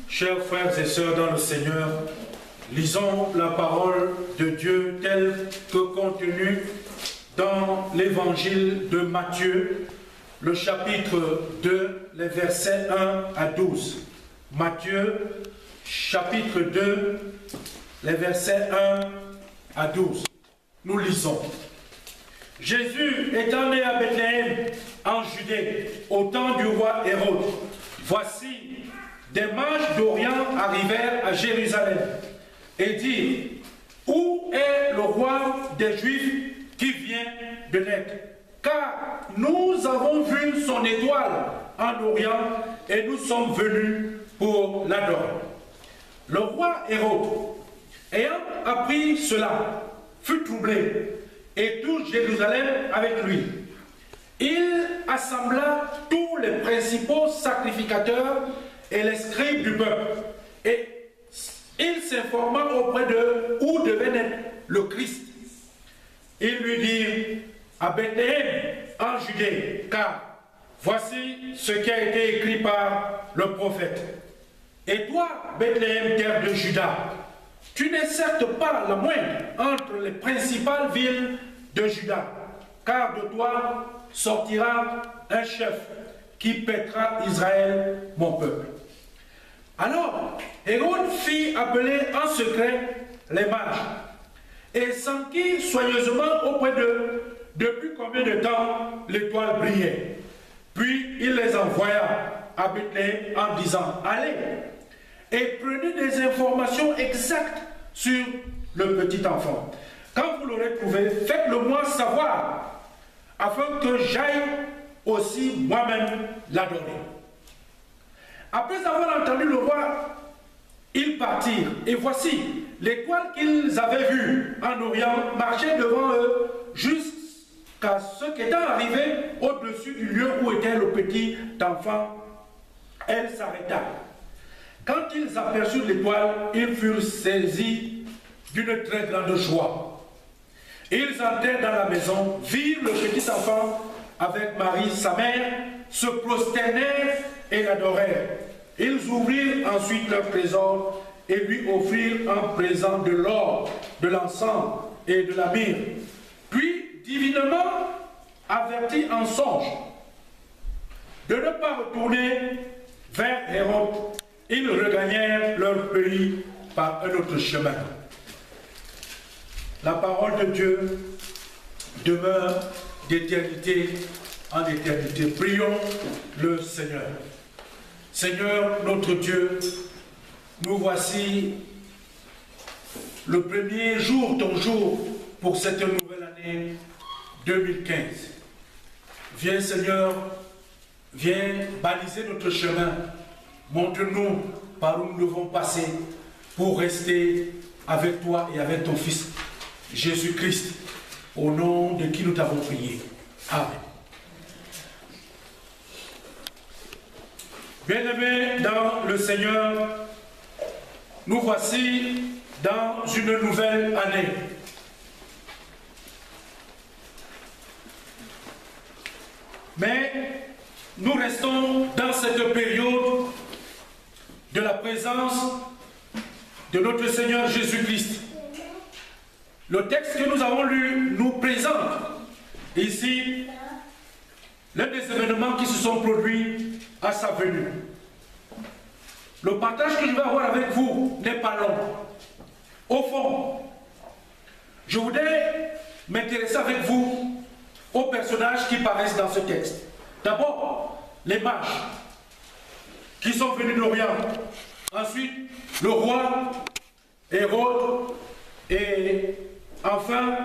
Chers frères et sœurs dans le Seigneur, lisons la parole de Dieu telle que contenue dans l'évangile de Matthieu, le chapitre 2, les versets 1 à 12. Matthieu, chapitre 2, les versets 1 à 12. Nous lisons. Jésus étant né à Bethléem, en Judée, au temps du roi Hérode, voici, des mages d'Orient arrivèrent à Jérusalem et dirent, où est le roi des Juifs qui vient de naître? Car nous avons vu son étoile en Orient et nous sommes venus pour l'adorer. Le roi Hérode, ayant appris cela, fut troublé et tout Jérusalem avec lui. Il assembla tous les principaux sacrificateurs et les scribes du peuple, et il s'informa auprès d'eux où devait naître le Christ. Ils lui dirent, à Bethléem, en Judée, car voici ce qui a été écrit par le prophète. Et toi, Bethléem, terre de Juda, tu n'es certes pas la moindre entre les principales villes de Juda, car de toi sortira un chef qui paîtra Israël, mon peuple. Alors, Hérode fit appeler en secret les mages et s'enquit soigneusement auprès d'eux depuis combien de temps l'étoile brillait. Puis il les envoya à Bethléem en disant, allez et prenez des informations exactes sur le petit enfant. Quand vous l'aurez trouvé, faites-le-moi savoir, afin que j'aille aussi moi-même l'adorer. Après avoir entendu le roi, ils partirent, et voici, l'étoile qu'ils avaient vue en Orient marchait devant eux jusqu'à ce qu'étant arrivé au-dessus du lieu où était le petit enfant, elle s'arrêta. Quand ils aperçurent l'étoile, ils furent saisis d'une très grande joie. Ils entrèrent dans la maison, virent le petit enfant avec Marie, sa mère, se prosternèrent et l'adorèrent. Ils ouvrirent ensuite leur trésor et lui offrirent en présent de l'or, de l'encens et de la myrrhe. Puis, divinement avertis en songe de ne pas retourner vers Hérode, ils regagnèrent leur pays par un autre chemin. La parole de Dieu demeure d'éternité en éternité. Prions le Seigneur. Seigneur notre Dieu, nous voici le premier jour, ton jour, pour cette nouvelle année 2015. Viens Seigneur, viens baliser notre chemin. Montre-nous par où nous devons passer pour rester avec toi et avec ton Fils, Jésus-Christ, au nom de qui nous t'avons prié. Amen. Bien-aimés dans le Seigneur, nous voici dans une nouvelle année. Mais nous restons dans cette période de la présence de notre Seigneur Jésus-Christ. Le texte que nous avons lu nous présente ici l'un des événements qui se sont produits à sa venue. Le partage que je vais avoir avec vous n'est pas long. Au fond, je voudrais m'intéresser avec vous aux personnages qui paraissent dans ce texte. D'abord, les mages qui sont venus d'Orient. Ensuite, le roi Hérode. Et enfin,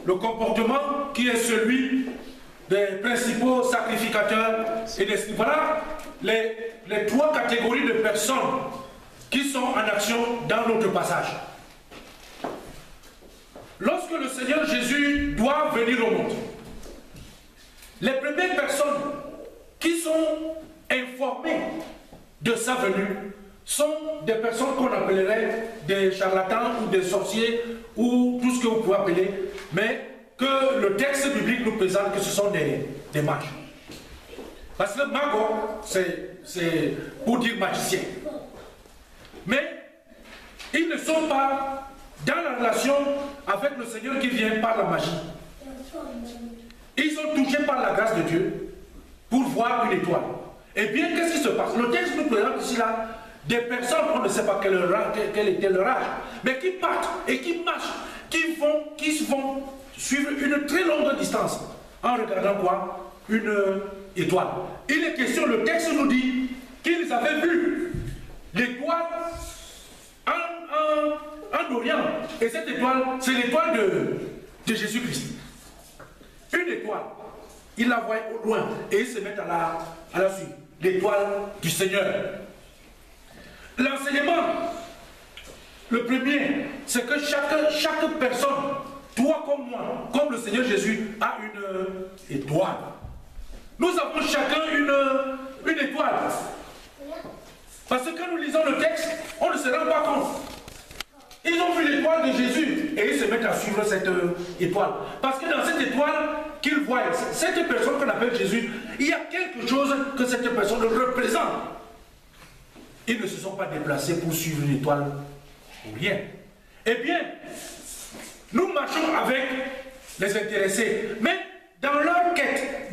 le comportement qui est celui des principaux sacrificateurs et des... Voilà les trois catégories de personnes qui sont en action dans notre passage. Lorsque le Seigneur Jésus doit venir au monde, les premières personnes qui sont informées de sa venue sont des personnes qu'on appellerait des charlatans ou des sorciers ou tout ce que vous pouvez appeler, mais que le texte biblique nous présente que ce sont des mages. Parce que mago, c'est pour dire magicien. Mais ils ne sont pas dans la relation avec le Seigneur qui vient par la magie. Ils sont touchés par la grâce de Dieu pour voir une étoile. Eh bien, qu'est-ce qui se passe? Le texte nous présente ici là des personnes, on ne sait pas quel était leur âge, mais qui partent et qui marchent, qui vont suivre une très longue distance en regardant quoi? Une étoile. Il est question, le texte nous dit qu'ils avaient vu l'étoile en Orient. Et cette étoile, c'est l'étoile de Jésus-Christ. Une étoile. Ils la voient au loin et ils se mettent à la suite. L'étoile du Seigneur. L'enseignement, le premier, c'est que chaque personne, toi comme moi, comme le Seigneur Jésus, a une étoile. Nous avons chacun une étoile. Parce que quand nous lisons le texte, on ne se rend pas compte. Ils ont vu l'étoile de Jésus et ils se mettent à suivre cette étoile. Parce que dans cette étoile qu'ils voient, cette personne qu'on appelle Jésus, il y a quelque chose que cette personne représente. Ils ne se sont pas déplacés pour suivre une étoile ou rien. Eh bien, nous marchons avec les intéressés, mais dans leur quête,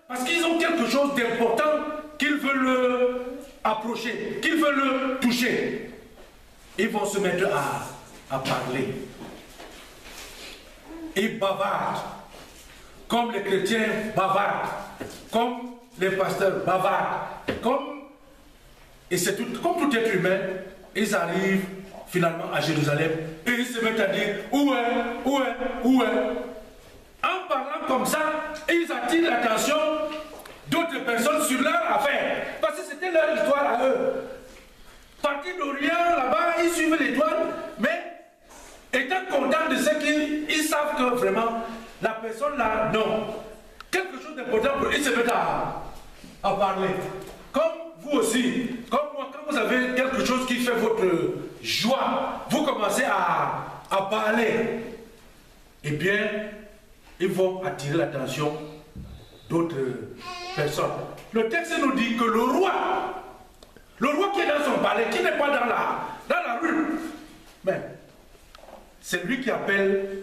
parce qu'ils ont quelque chose d'important qu'ils veulent approcher, qu'ils veulent toucher, ils vont se mettre à parler. Ils bavardent, comme les chrétiens bavardent, comme les pasteurs bavardent, et c'est comme tout être humain, ils arrivent finalement à Jérusalem et ils se mettent à dire où est. En parlant comme ça, ils attirent l'attention d'autres personnes sur leur affaire. Parce que c'était leur histoire à eux. Partis d'Orient, là-bas, ils suivent l'étoile, mais étant contents de ce qu'ils savent que vraiment, la personne là, non. Quelque chose d'important pour eux, ils se mettent à parler. Comme vous aussi, comme moi, quand vous avez quelque chose qui fait votre joie, vous commencez à parler. Eh bien, ils vont attirer l'attention d'autres personnes. Le texte nous dit que le roi qui est dans son palais, qui n'est pas dans la rue, mais c'est lui qui appelle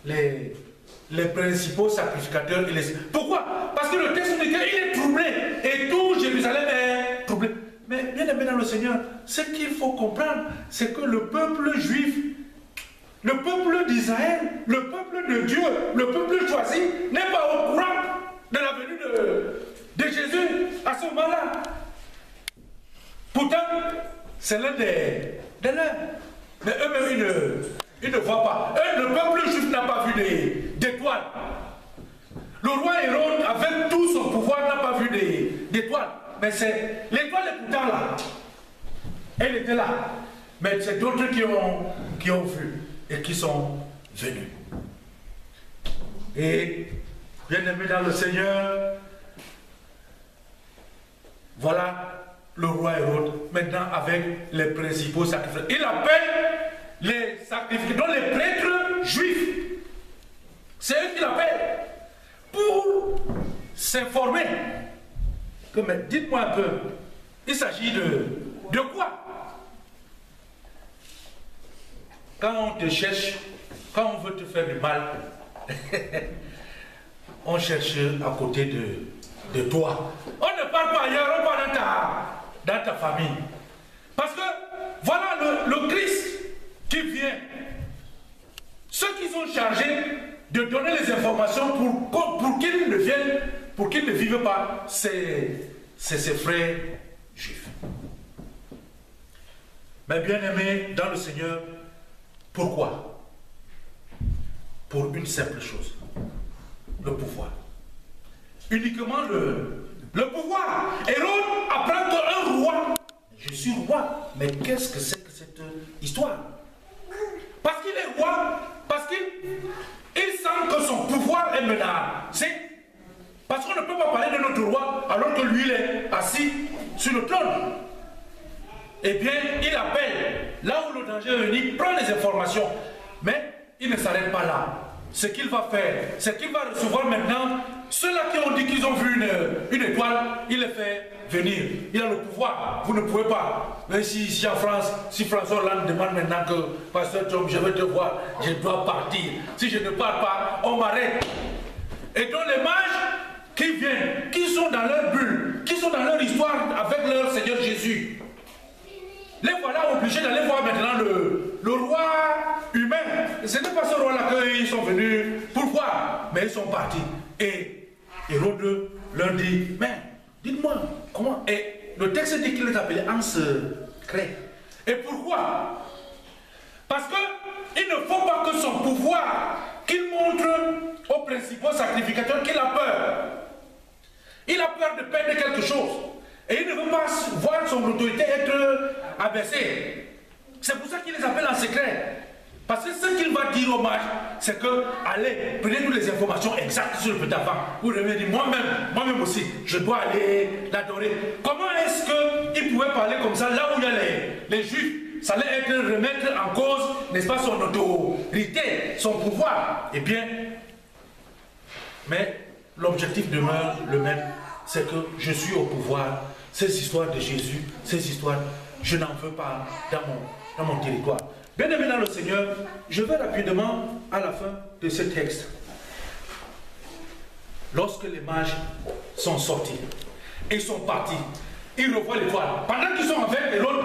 les principaux sacrificateurs. Pourquoi? Parce que le texte nous dit qu'il est troublé et tout Jérusalem est troublé. Mais bien aimé dans le Seigneur, ce qu'il faut comprendre, c'est que le peuple juif, le peuple d'Israël, le peuple de Dieu, le peuple choisi, n'est pas au courant de la venue de Jésus à ce moment-là. Pourtant, c'est l'un des leurs. Mais eux-mêmes, ils ne voient pas. Le peuple juif n'a pas vu d'étoiles. Le roi Hérode, avec tout son pouvoir, n'a pas vu d'étoiles. Mais l'étoile est pourtant là. Elle était là. Mais c'est d'autres qui ont vu et qui sont venus. Et, bien aimé dans le Seigneur, voilà le roi Hérode, maintenant avec les principaux sacrificateurs. Il appelle les sacrificateurs, donc les prêtres juifs. C'est eux qui l'appellent pour s'informer. Mais dites-moi un peu, il s'agit de quoi? Quand on te cherche, quand on veut te faire du mal, on cherche à côté de toi. On ne parle pas ailleurs, on parle dans ta famille. Parce que voilà le Christ qui vient. Ceux qui sont chargés de donner les informations pour qu'ils ne viennent, pour qu'ils ne vivent pas, c'est ses frères juifs. Mais bien aimés dans le Seigneur, pourquoi? Pour une simple chose, le pouvoir. Uniquement le pouvoir. Hérode apprend qu'un roi, je suis roi, mais qu'est-ce que c'est que cette histoire? Parce qu'il est roi, parce qu'il sent que son pouvoir est menacé. Parce qu'on ne peut pas parler de notre roi alors que lui il est assis sur le trône. Eh bien, il appelle, là où le danger est venu, il prend les informations. Mais il ne s'arrête pas là. Ce qu'il va faire, c'est qu'il va recevoir maintenant ceux-là qui ont dit qu'ils ils ont vu une étoile, il les fait venir. Il a le pouvoir, vous ne pouvez pas. Mais si ici en France, si François Hollande demande maintenant que Pasteur Tom, je vais te voir, je dois partir. Si je ne pars pas, on m'arrête. Et donc les mages qui viennent, qui sont dans leur bulle, qui sont dans leur histoire avec leur Seigneur Jésus, les voilà obligés d'aller voir maintenant le roi humain. Ce n'est pas ce roi-là qu'ils sont venus pour voir, mais ils sont partis. Et Hérode leur dit, mais dites-moi, comment? Et le texte dit qu'il les appelait en secret. Et pourquoi? Parce qu'il ne faut pas que son pouvoir, qu'il montre aux principaux sacrificateurs qu'il a peur. Il a peur de perdre quelque chose. Et il ne veut pas voir son autorité être abaissée. C'est pour ça qu'il les appelle en secret. Parce que ce qu'il va dire aux mages, c'est que, allez, prenez toutes les informations exactes sur le petit enfant. Vous devez dire, moi-même aussi, je dois aller l'adorer. Comment est-ce qu'il pouvait parler comme ça, là où il y a les Juifs? Ça allait être remettre en cause, n'est-ce pas, son autorité, son pouvoir. Eh bien, mais l'objectif demeure le même, c'est que je suis au pouvoir. Ces histoires de Jésus, ces histoires, je n'en veux pas dans mon territoire. Bien-aimé dans le Seigneur, je vais rapidement à la fin de ce texte. Lorsque les mages sont sortis et sont partis, ils revoient l'étoile. Pendant qu'ils sont avec Hérode,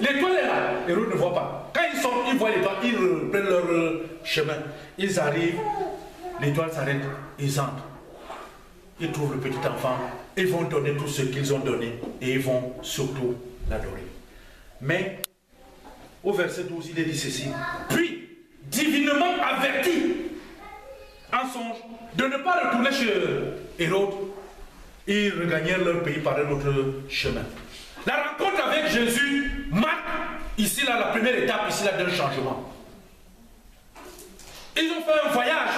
l'étoile est là. Hérode ne voit pas. Quand ils sortent, ils voient l'étoile, ils reprennent leur chemin. Ils arrivent, l'étoile s'arrête, ils entrent. Ils trouvent le petit enfant, ils vont donner tout ce qu'ils ont donné et ils vont surtout l'adorer. Mais au verset 12, il est dit ceci. Puis, divinement averti en songe de ne pas retourner chez Hérode, ils regagnèrent leur pays par un autre chemin. La rencontre avec Jésus marque ici là, la première étape ici là d'un changement. Ils ont fait un voyage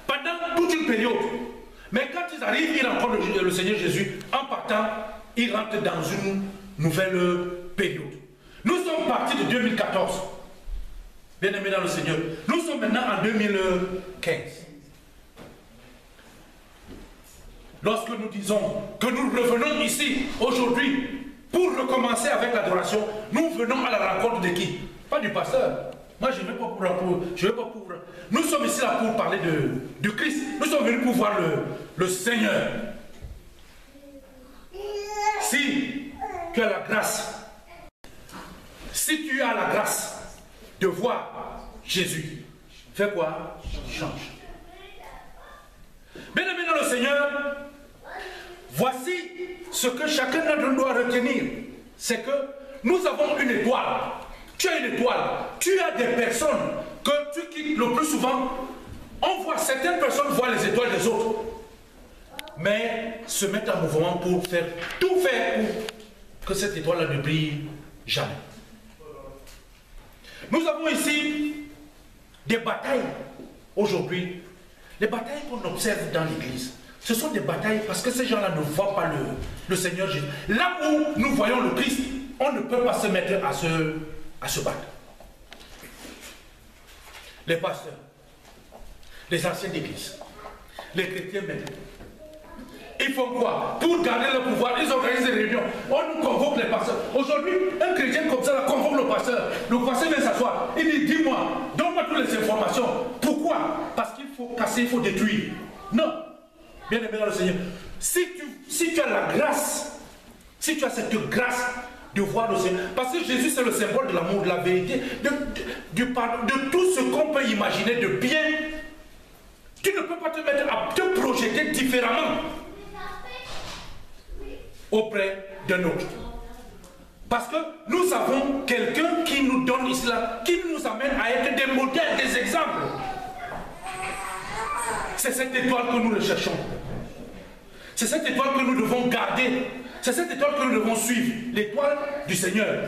pendant toute une période. Mais quand ils arrivent, ils rencontrent le Seigneur Jésus. En partant, ils rentrent dans une nouvelle période. Nous sommes partis de 2014. Bien-aimés dans le Seigneur. Nous sommes maintenant en 2015. Lorsque nous disons que nous revenons ici aujourd'hui pour recommencer avec l'adoration, nous venons à la rencontre de qui? Pas du pasteur. Moi, je ne vais pas pour. Nous sommes ici là pour parler de Christ. Nous sommes venus pour voir le Seigneur. Si tu as la grâce, de voir Jésus, fais quoi? Change. Bien-aimé dans le Seigneur, voici ce que chacun d'entre nous doit retenir. C'est que nous avons une étoile. Tu as une étoile. Tu as des personnes que tu quittes le plus souvent. On voit, certaines personnes voient les étoiles des autres, mais se mettent en mouvement pour tout faire pour que cette étoile-là ne brille jamais. Nous avons ici des batailles aujourd'hui. Les batailles qu'on observe dans l'église, ce sont des batailles parce que ces gens-là ne voient pas le Seigneur Jésus. Là où nous voyons le Christ, on ne peut pas se mettre à se battre. Les pasteurs, les anciens d'église, les chrétiens même, ils font quoi? Pour garder le pouvoir, ils organisent des réunions. On nous convoque les pasteurs. Aujourd'hui, un chrétien comme ça là, convoque le pasteur. Le pasteur vient s'asseoir. Il dit, dis-moi, donne-moi toutes les informations. Pourquoi? Parce qu'il faut casser, il faut détruire. Non. Bien aimé dans le Seigneur. Si tu as la grâce, si tu as cette grâce de voir le Seigneur, parce que Jésus c'est le symbole de l'amour, de la vérité, du pardon, de tout ce qu'on peut imaginer de bien, tu ne peux pas te mettre à te projeter différemment auprès d'un autre. Parce que nous avons quelqu'un qui nous donne ici là, qui nous amène à être des modèles, des exemples. C'est cette étoile que nous recherchons. C'est cette étoile que nous devons garder. C'est cette étoile que nous devons suivre. L'étoile du Seigneur.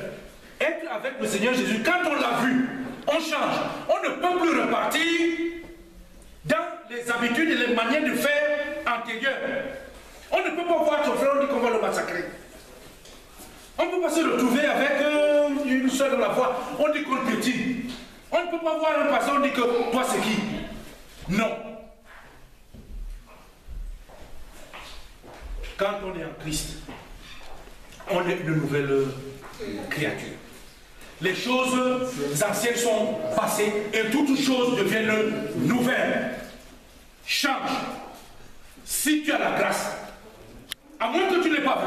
Être avec le Seigneur Jésus, quand on l'a vu, on change. On ne peut plus repartir dans les habitudes et les manières de faire antérieures. On ne peut pas voir son frère, on dit qu'on va le massacrer. On ne peut pas se retrouver avec une soeur de la foi, on dit qu'on piétine. On ne peut pas voir un pasteur, on dit que toi c'est qui? Non. quand on est en Christ, on est une nouvelle créature. Les choses anciennes sont passées et toutes choses deviennent nouvelles. Change. Si tu as la grâce, à moins que tu n'aies pas vu,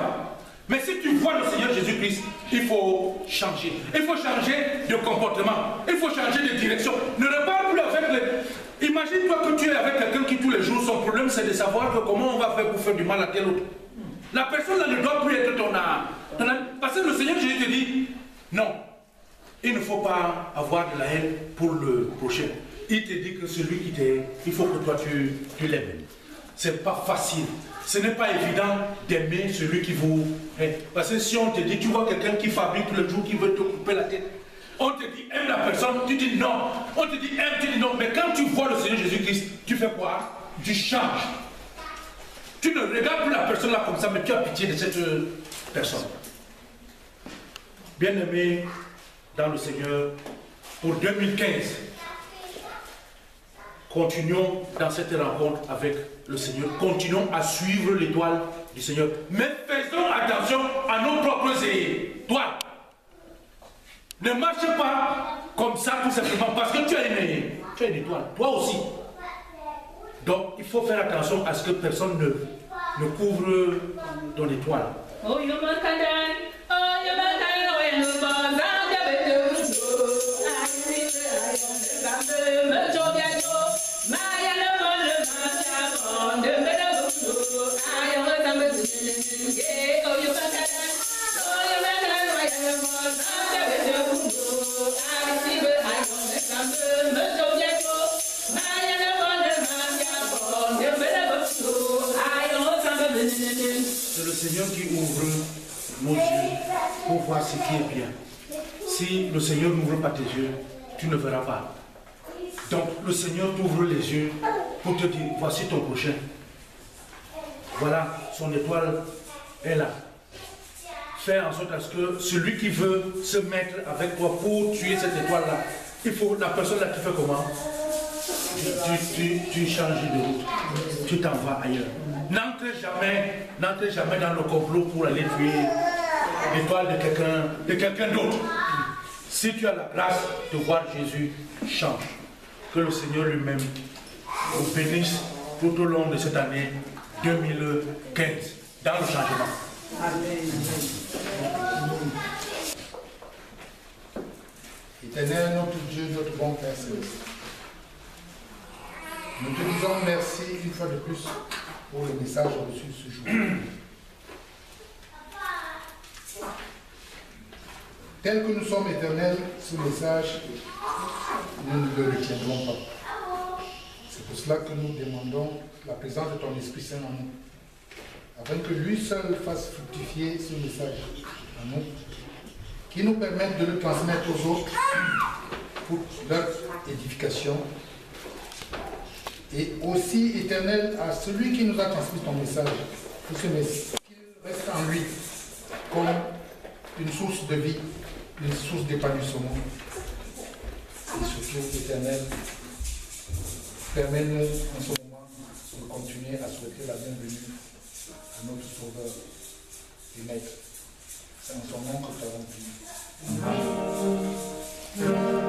mais si tu vois le Seigneur Jésus-Christ, il faut changer. Il faut changer de comportement. Il faut changer de direction. Ne repars plus avec les... Imagine-toi que tu es avec quelqu'un qui tous les jours, son problème c'est de savoir que comment on va faire pour faire du mal à tel autre. La personne là ne doit plus être ton ami. Parce que le Seigneur Jésus te dit, non, il ne faut pas avoir de la haine pour le prochain. Il te dit que celui qui t'aime, il faut que toi tu l'aimes. C'est pas facile. Ce n'est pas évident d'aimer celui qui vous aime. Parce que si on te dit, tu vois quelqu'un qui fabrique tous les jours, qui veut te couper la tête, on te dit aime la personne, tu dis non. On te dit aime, tu dis non. Mais quand tu vois le Seigneur Jésus-Christ, tu fais quoi? Tu changes. Tu ne regardes plus la personne là comme ça, mais tu as pitié de cette personne. Bien-aimé dans le Seigneur, pour 2015, continuons dans cette rencontre avec le Seigneur. Continuons à suivre l'étoile du Seigneur. Mais faisons attention à nos propres étoiles. Ne marche pas comme ça tout simplement parce que tu as une étoile. Toi aussi. Donc il faut faire attention à ce que personne ne couvre ton étoile. C'est le Seigneur qui ouvre nos yeux pour voir ce qui est bien. Si le Seigneur n'ouvre pas tes yeux, tu ne verras pas. Donc le Seigneur t'ouvre les yeux pour te dire, voici ton prochain. Voilà, son étoile est là. Fais en sorte à ce que celui qui veut se mettre avec toi pour tuer cette étoile-là, il faut, la personne là, tu fais comment? Tu changes de route, tu t'en vas ailleurs. N'entrez jamais dans le complot pour aller tuer l'étoile de quelqu'un d'autre. Si tu as la grâce de voir Jésus, change. Que le Seigneur lui-même vous bénisse tout au long de cette année 2015 dans le changement. Amen. Éternel, notre Dieu, notre bon Père Céleste, nous te disons merci une fois de plus pour le message reçu ce jour. Tel que nous sommes éternels, ce message, nous ne le retiendrons pas. C'est pour cela que nous demandons la présence de ton Esprit Saint en nous, afin que lui seul fasse fructifier ce message en nous, qui nous permette de le transmettre aux autres pour leur édification, et aussi éternel à celui qui nous a transmis ton message, pour qu'il reste en lui comme une source de vie, une source d'épanouissement. Et surtout, éternel, permets-nous en ce moment de continuer à souhaiter la bienvenue à notre Sauveur et Maître. C'est en son nom que nous avons prié. Amen.